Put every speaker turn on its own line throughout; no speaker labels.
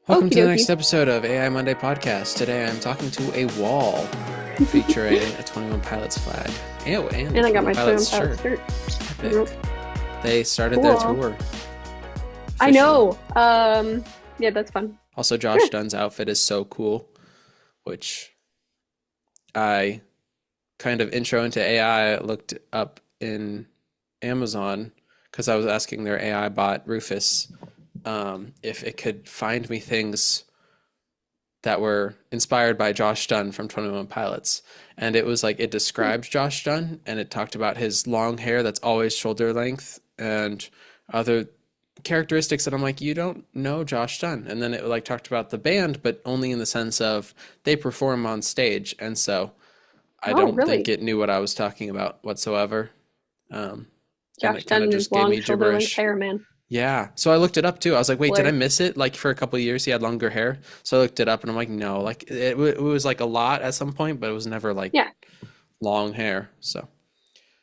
Welcome
Okie
to the
dokie.
next episode of AI Monday Podcast. Today I'm talking to a wall featuring a 21 Pilots flag. And the
And I got
21
my Swim
Pilots
Pilot
shirt.
skirt.
Epic. They started their
Cool.
tour
I
officially.
know. Yeah, that's fun.
Also, Josh Dunn's outfit is so cool, which I kind of intro into AI looked up in Amazon because I was asking their AI bot, Rufus, if it could find me things that were inspired by Josh Dunn from 21 Pilots. And it was like it described Josh Dunn and it talked about his long hair that's always shoulder length and other characteristics that I'm like, you don't know Josh Dunn. And then it like talked about the band, but only in the sense of they perform on stage. And so I
Oh,
don't think
really?
it knew what I was talking about whatsoever. Um, and
Josh
it kind
Dunn
of
and his
just gave
long
me
shoulder length
gibberish.
hair, man.
Yeah. So I looked it up too. I was like, wait, did I
Blair.
miss it? Like for a couple of years, he had longer hair. So I looked it up and I'm like, no, like it was like a lot at some point, but it was never like
Yeah,
long hair. So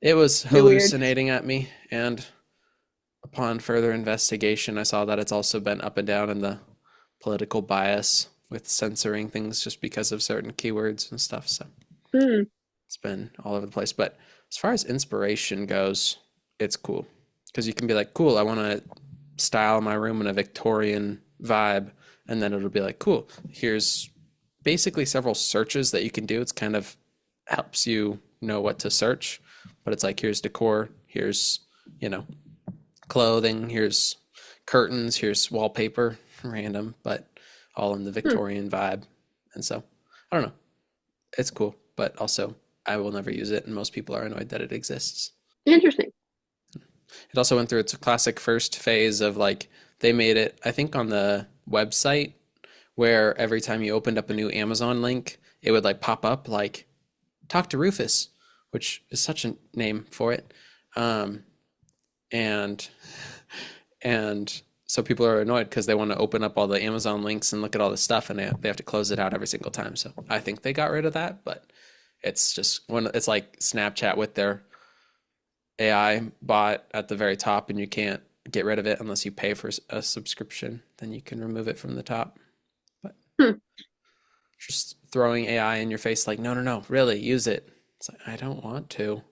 it was
you're weird.
hallucinating at me. And upon further investigation, I saw that it's also been up and down in the political bias with censoring things just because of certain keywords and stuff. So
Hmm.
it's been all over the place. But as far as inspiration goes, it's cool because you can be like, cool, I want to style my room in a Victorian vibe. And then it'll be like, cool, here's basically several searches that you can do. It's kind of helps you know what to search. But it's like, here's decor, here's, you know, clothing, here's curtains, here's wallpaper, random, but all in the
Hmm.
Victorian vibe. And so, I don't know. It's cool, but also I will never use it, and most people are annoyed that it exists.
Interesting.
It also went through its classic first phase of like they made it, I think, on the website where every time you opened up a new Amazon link, it would like pop up like talk to Rufus, which is such a name for it. Um, and and so people are annoyed because they want to open up all the Amazon links and look at all this stuff, and they have to close it out every single time. So I think they got rid of that, but it's just when it's like Snapchat with their AI bot at the very top, and you can't get rid of it unless you pay for a subscription. Then you can remove it from the top. But
Hmm.
just throwing AI in your face, like, no, no, no, really, use it. It's like, I don't want to.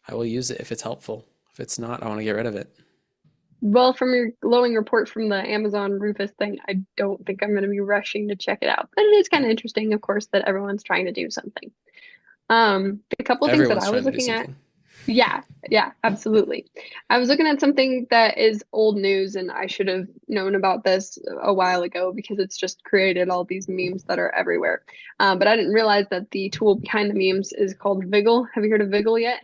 I will use it if it's helpful. If it's not, I want to get rid of it.
Well, from your glowing report from the Amazon Rufus thing, I don't think I'm going to be rushing to check it out. But it is kind
Yeah.
of interesting, of course, that everyone's trying to do something. The couple things that
Everyone's
I was
trying to do
looking at.
something.
Yeah, yeah,
Yeah.
absolutely. I was looking at something that is old news, and I should have known about this a while ago because it's just created all these memes that are everywhere. But I didn't realize that the tool behind the memes is called Viggle. Have you heard of Viggle yet?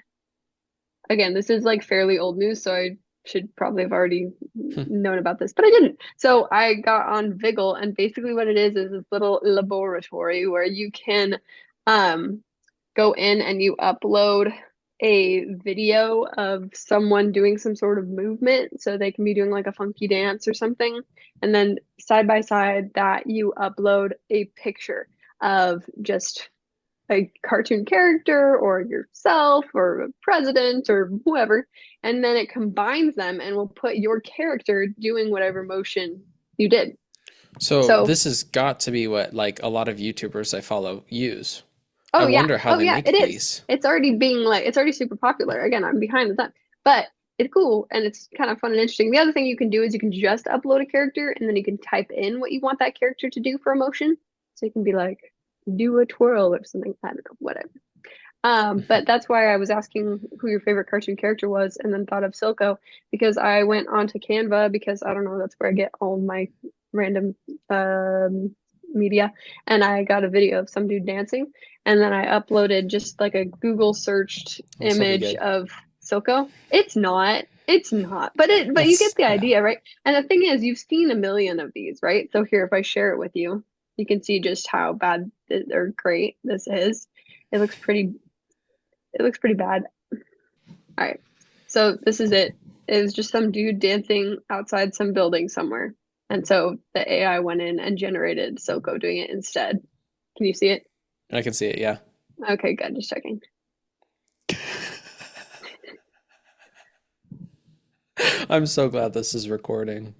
Again, this is like fairly old news, so I should probably have already known about this, but I didn't. So I got on Viggle, and basically what it is this little laboratory where you can um, go in and you upload a video of someone doing some sort of movement. So they can be doing like a funky dance or something. And then side by side that you upload a picture of just a cartoon character or yourself or a president or whoever. And then it combines them and will put your character doing whatever motion you did.
So
So,
this has got to be what like a lot of YouTubers I follow use. I
oh yeah.
wonder how
Oh
they
yeah,
make
it is.
these.
It's already being like it's already super popular. Again, I'm behind the time. But it's cool and it's kind of fun and interesting. The other thing you can do is you can just upload a character and then you can type in what you want that character to do for a motion. So you can be like, do a twirl or something. I don't know, whatever. But that's why I was asking who your favorite cartoon character was and then thought of Silco because I went onto Canva because I don't know, that's where I get all my random media. And I got a video of some dude dancing. And then I uploaded just like a Google searched
Oh, this will be
image
good.
of Silco. It's not, but you get
It's
the
yeah.
idea, right? And the thing is, you've seen a million of these, right? So here, if I share it with you, you can see just how bad or great this is. It looks pretty it looks pretty bad. All right. So this is it. It was just some dude dancing outside some building somewhere. And so the AI went in and generated Soko doing it instead. Can you see it?
I can see it, yeah.
Okay, good. Just checking.
I'm so glad this is recording.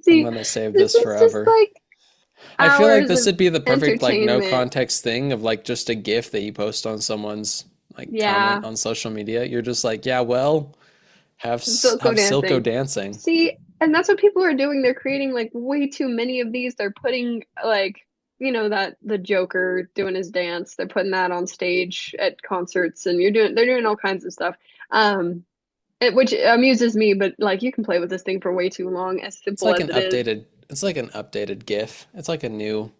I'm
See,
gonna save
this
this
is just
forever.
like
I feel like
hours
this
of
would be the perfect like no
entertainment.
context thing of like just a GIF that you post on someone's like comment
Yeah,
on social media. You're just like, yeah, well,
Silco
have Silco
dancing.
dancing.
See, and that's what people are doing. They're creating like way too many of these. They're putting like, that the Joker doing his dance. They're putting that on stage at concerts, and they're doing all kinds of stuff. Um, which amuses me, but like you can play with this thing for way too long, as simple as it is.
It's like an updated GIF. It's like a new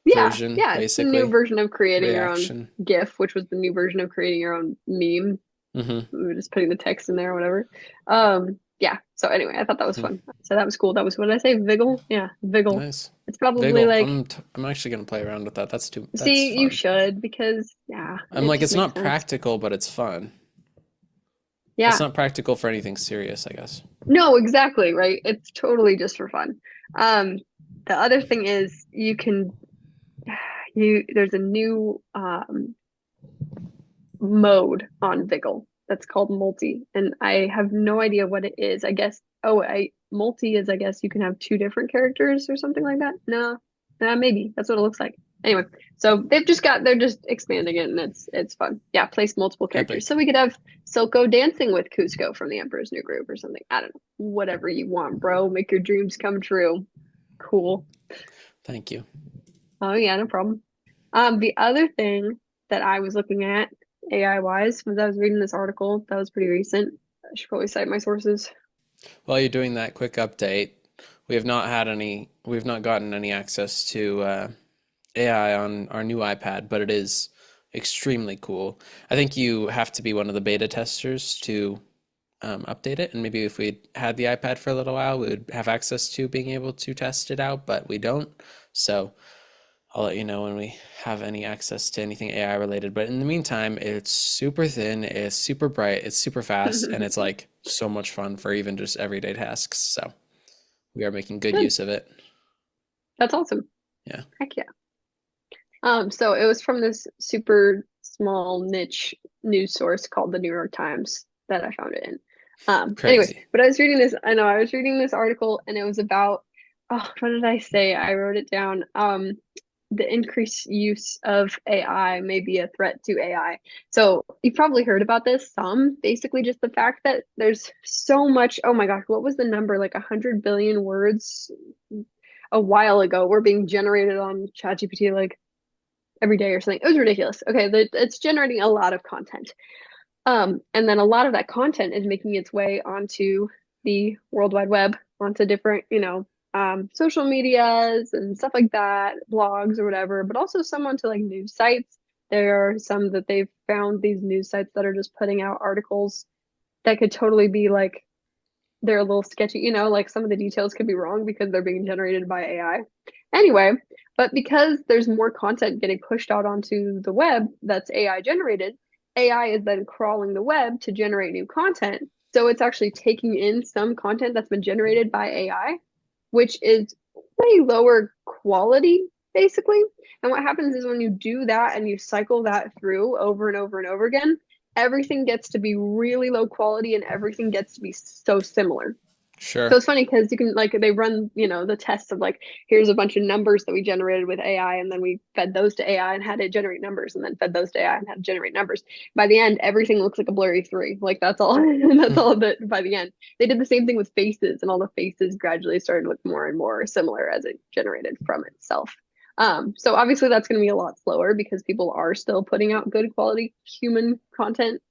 Yeah,
version,
yeah, it's the new
basically.
version of creating your own
Reaction.
GIF, which was the new version of creating your own meme.
Mm-hmm.
We were just putting the text in there or whatever. Yeah. So anyway, I thought that was
Hmm.
fun. So that was cool. That was what did I say? Viggle? Yeah, Viggle.
Nice.
It's probably
Viggle.
like,
I'm actually gonna play around with that. That's
see, you
fun.
should because yeah,
I'm
it
like,
just
it's
makes
not
sense.
practical, but it's fun. It's
Yeah.
not practical for anything serious, I guess.
No, exactly, right? It's totally just for fun. Um, the other thing is you can there's a new mode on Viggle that's called multi, and I have no idea what it is. I guess I multi is I guess you can have two different characters or something like that. No, maybe that's what it looks like. Anyway, so they're just expanding it and it's fun. Yeah, place multiple characters. So
Epic.
we could have Silco dancing with Cusco from the Emperor's New Groove or something. I don't know. Whatever you want, bro. Make your dreams come true. Cool.
Thank you.
Oh yeah, no problem. The other thing that I was looking at AI wise was I was reading this article that was pretty recent. I should probably cite my sources.
While you're doing that quick update, we've not gotten any access to AI on our new iPad, but it is extremely cool. I think you have to be one of the beta testers to update it. And maybe if we had the iPad for a little while, we would have access to being able to test it out, but we don't. So I'll let you know when we have any access to anything AI related. But in the meantime, it's super thin, it's super bright, it's super fast, and it's like so much fun for even just everyday tasks. So we are making good
Good.
use of it.
That's awesome.
Yeah,
Heck yeah. So it was from this super small niche news source called the New York Times that I found it in. Anyway,
crazy.
but I was reading this article and it was about, oh, what did I say? I wrote it down. The increased use of AI may be a threat to AI. So you've probably heard about this some, basically just the fact that there's so much, oh my gosh, what was the number? Like 100 billion words a while ago were being generated on ChatGPT like every day or something. It was ridiculous. Okay, it's generating a lot of content. And then a lot of that content is making its way onto the World Wide Web, onto different, social medias and stuff like that, blogs or whatever, but also some onto like news sites. There are some that they've found these news sites that are just putting out articles that could totally be like they're a little sketchy, like some of the details could be wrong because they're being generated by AI. Anyway, but because there's more content getting pushed out onto the web that's AI generated, AI is then crawling the web to generate new content. So it's actually taking in some content that's been generated by AI, which is way lower quality, basically. And what happens is when you do that and you cycle that through over and over and over again, everything gets to be really low quality and everything gets to be so similar. So
Sure.
it's funny because you can like they run, the tests of like here's a bunch of numbers that we generated with AI and then we fed those to AI and had it generate numbers and then fed those to AI and had to generate numbers. By the end, everything looks like a blurry three. Like that's all that's all that by the end. They did the same thing with faces and all the faces gradually started to look more and more similar as it generated from itself. So obviously that's going to be a lot slower because people are still putting out good quality human content.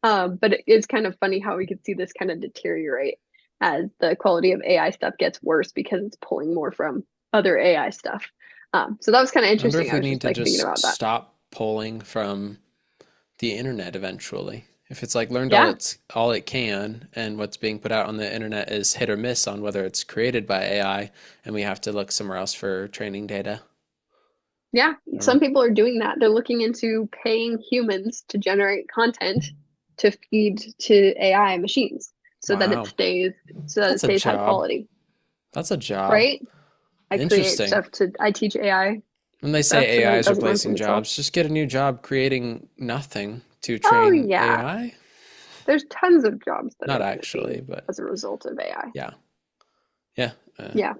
But it's kind of funny how we could see this kind of deteriorate as the quality of AI stuff gets worse because it's pulling more from other AI stuff. So that was kind of
I wonder
interesting.
if
I
we
was
need
just
to
like thinking
just
about that.
stop pulling from the internet eventually. If it's like learned
Yeah,
all it can, and what's being put out on the internet is hit or miss on whether it's created by AI, and we have to look somewhere else for training data.
yeah.
I don't
Some
know.
people are doing that. They're looking into paying humans to generate content to feed to AI machines so that it
Wow,
stays
that's a
high
job.
quality,
That's a job.
right?
Interesting.
I teach AI
When they
stuff
say
so that
AI
it
is
doesn't learn
replacing
from itself.
jobs, just get a new job creating nothing to
Oh
train
yeah,
AI.
there's tons of jobs that
Not
are
actually,
missing
but
as a result of AI.
yeah, yeah.
Yeah.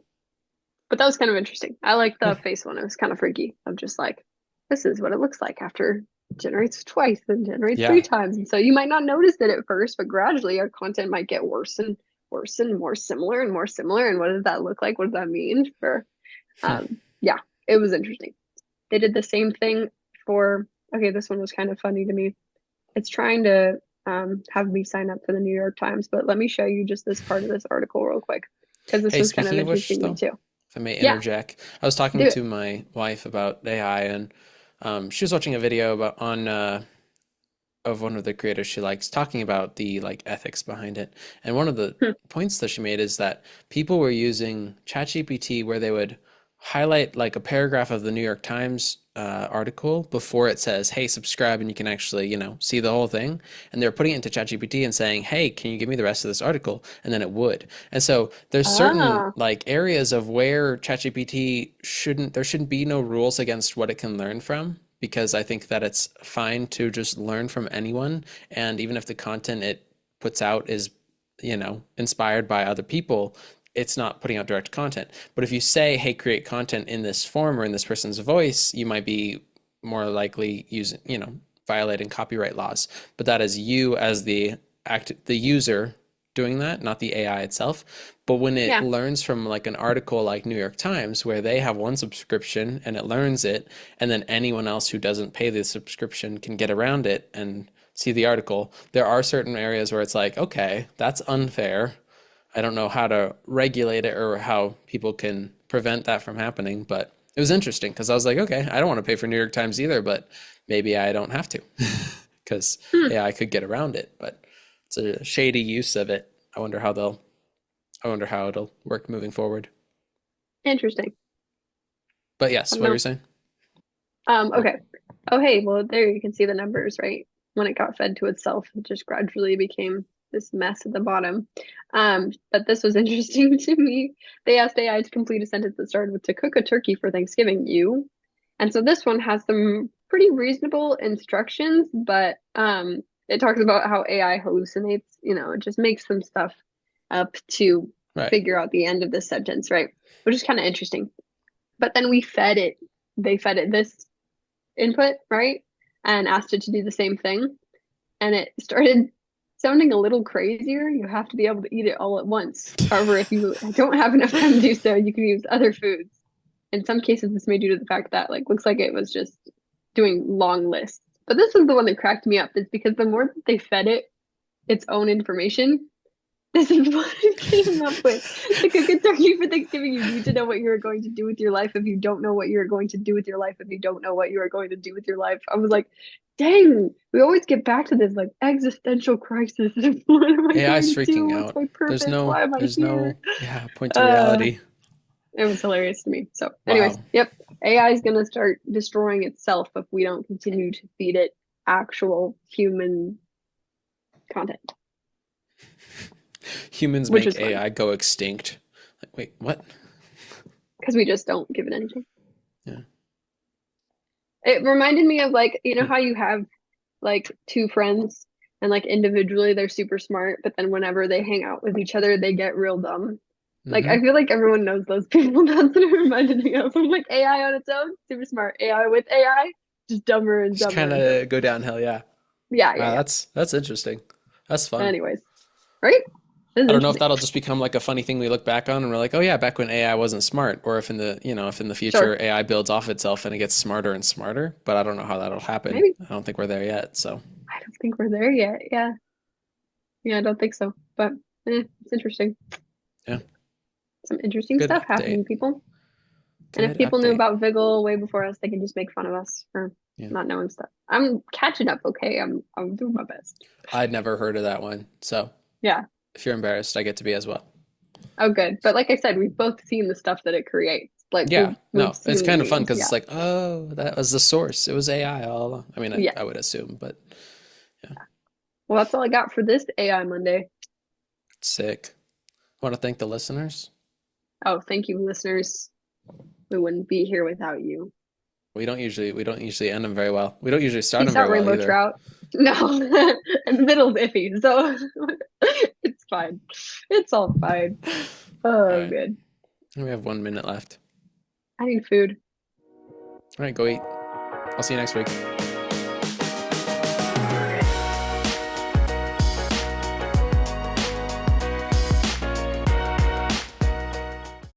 But that was kind of interesting. I like the
Yeah.
face one. It was kind of freaky. I'm just like, this is what it looks like after it generates twice and generates three
Yeah.
times. And so you might not notice it at first, but gradually our content might get worse and worse and more similar and more similar. And what does that look like? What does that mean for yeah, it was interesting. They did the same thing for okay, this one was kind of funny to me. It's trying to have me sign up for the New York Times, but let me show you just this part of this article real quick because this
Hey,
was kind of
speaking of which,
interesting to me
though,
too.
if I may
Yeah,
interject, I was talking
do it.
to my wife about AI, and she was watching a video about on of one of the creators she likes talking about the like ethics behind it. And one of the
Hmm.
points that she made is that people were using ChatGPT where they would highlight like a paragraph of the New York Times article before it says, "Hey, subscribe," and you can actually, see the whole thing. And they're putting it into ChatGPT and saying, "Hey, can you give me the rest of this article?" And then it would. And so there's certain
Ah,
like areas of where ChatGPT there shouldn't be no rules against what it can learn from, because I think that it's fine to just learn from anyone. And even if the content it puts out is, inspired by other people, it's not putting out direct content. But if you say, hey, create content in this form or in this person's voice, you might be more likely using, violating copyright laws. But that is you as the user doing that, not the AI itself. But when it
yeah.
learns from like an article like New York Times, where they have one subscription and it learns it, and then anyone else who doesn't pay the subscription can get around it and see the article, there are certain areas where it's like, okay, that's unfair. I don't know how to regulate it or how people can prevent that from happening, but it was interesting because I was like, okay, I don't want to pay for New York Times either, but maybe I don't have to because
Hmm.
AI could get around it, but it's a shady use of it. I wonder how it'll work moving forward.
Interesting.
But
I
yes,
don't
what were
know.
you saying?
Okay. Oh, hey, well, there you can see the numbers, right? When it got fed to itself, it just gradually became this mess at the bottom. But this was interesting to me. They asked AI to complete a sentence that started with to cook a turkey for Thanksgiving, you. And so this one has some pretty reasonable instructions, but it talks about how AI hallucinates, it just makes some stuff up to
Right.
figure out the end of the sentence, right? Which is kind of interesting. But then they fed it this input, right? And asked it to do the same thing. And it started sounding a little crazier. You have to be able to eat it all at once. However, if you don't have enough time to do so, you can use other foods. In some cases, this may be due to the fact that like looks like it was just doing long lists. But this is the one that cracked me up, is because the more that they fed it its own information, this is what it came up with. To cook a turkey for Thanksgiving, you need to know what you're going to do with your life. If you don't know what you're going to do with your life, if you don't know what you are going to do with your life, I was like, dang, we always get back to this like existential crisis. What am I
AI
going
is
to do?
freaking
What's
out.
my purpose? Why am I
There's
here?
no, yeah, point to
Uh,
reality.
it was hilarious to me. So, anyways,
Wow.
yep, AI is going to start destroying itself if we don't continue to feed it actual human content,
Humans
which
make
is fun
AI go extinct. Like, wait, what?
because we just don't give it anything.
Yeah.
It reminded me of like,
Hmm.
how you have like two friends and like individually they're super smart, but then whenever they hang out with each other, they get real dumb. Like
Mm-hmm.
I feel like everyone knows those people. That's what it reminded me of. I'm like AI on its own, super smart. AI with AI, just dumber and
Just
dumber
kind
and dumber.
of go downhill. Yeah.
Yeah, yeah,
Wow,
yeah.
that's interesting. That's fun.
Anyways, right? This is
I don't know if
interesting.
that'll just become like a funny thing we look back on and we're like, oh yeah, back when AI wasn't smart, or if in the, if in the future
Sure.
AI builds off itself and it gets smarter and smarter, but I don't know how that'll happen.
Maybe.
I don't think we're there yet. So,
I don't think we're there yet. Yeah. Yeah, I don't think so. But it's interesting.
yeah,
Some interesting
good
stuff
update.
happening, people. And if
Good
people knew
update.
about Vigil way before us, they can just make fun of us for
Yeah.
not knowing stuff. I'm catching up, okay? I'm doing my best.
I'd never heard of that one. So,
Yeah.
if you're embarrassed, I get to be as well.
Oh, good. But like I said, we've both seen the stuff that it creates. Like
Yeah,
we've
no, it's
seen the
kind of fun
memes.
because it's
Yeah.
like, oh, that was the source. It was AI all along. I mean,
Yeah.
I would assume, but yeah,
Well, that's all I got for this AI Monday.
sick. Want to thank the listeners.
Oh, thank you, listeners. We wouldn't be here without you.
We don't usually end them very well. We don't usually start them
Peace
very
out,
well
Rainbow
either.
Trout. No, and the middle's iffy, so it's fine. It's all fine.
All
Oh,
right.
good.
We have 1 minute left.
I need food.
All right, go eat. I'll see you next week.